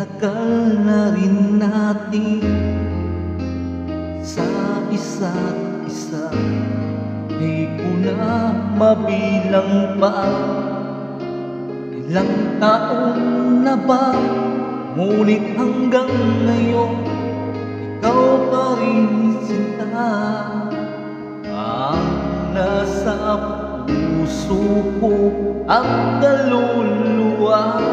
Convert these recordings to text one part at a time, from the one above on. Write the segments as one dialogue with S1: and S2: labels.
S1: Tagal na rin natin sa isa't isa, di ko na mabilang pa. Ilang taon na ba, ngunit hanggang ngayon ikaw pa rin sinta ang nasa puso ko at kaluluwa.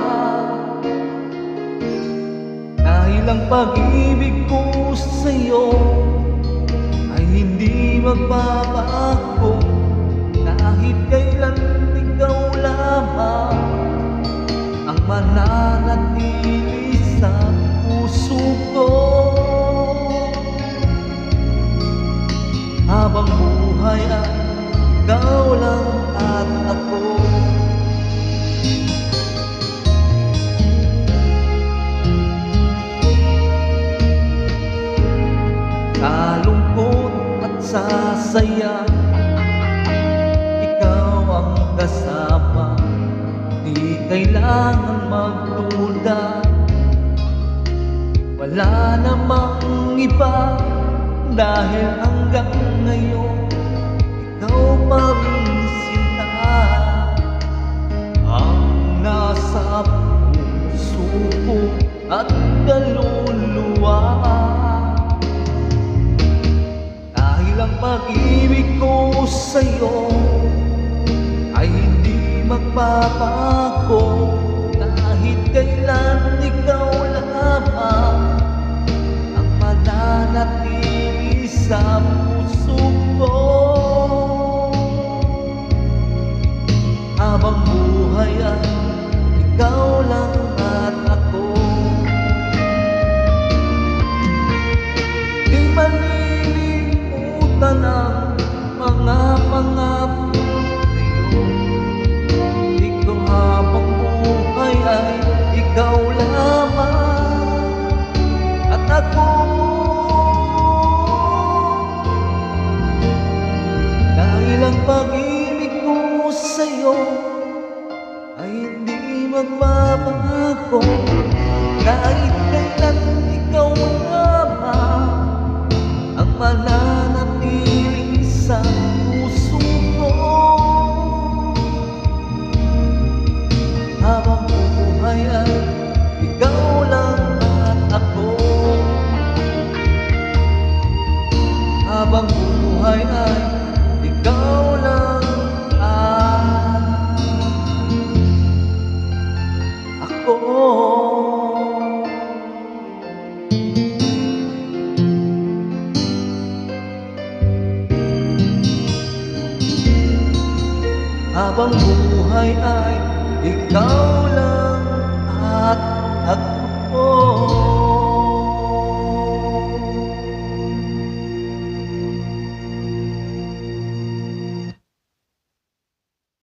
S1: Dahil ang pag-ibig ko sa'yo ay hindi magbabago, kahit kailan ikaw lamang ang mananatili sa puso ko. Habang buhay ay ikaw lang at ako. Sa lungkot at sa saya, ikaw ang kasama. Di kailangan magduda, wala namang iba. Dahil hanggang ngayon ikaw pa rin sinta ang nasa puso ko at kaluluwa. Dahil ang pag-ibig ko sa'yo ay hindi magbabago, kahit kailan ikaw lamang ang mananatili sa puso ko. Habang buhay ay ikaw lang at ako. Di malilimutan ang mga pangako sa'yo. Ikaw habang buhay ay ikaw lamang at ako. Dahil ang pag-ibig ko sa'yo ay hindi magbabago, kahit kailan ikaw lamang ang mananatili sa puso ko. Habang buhay ay ikaw lang at ako. Habang buhay ay ikaw lang at ako. Habang buhay ay ikaw lang.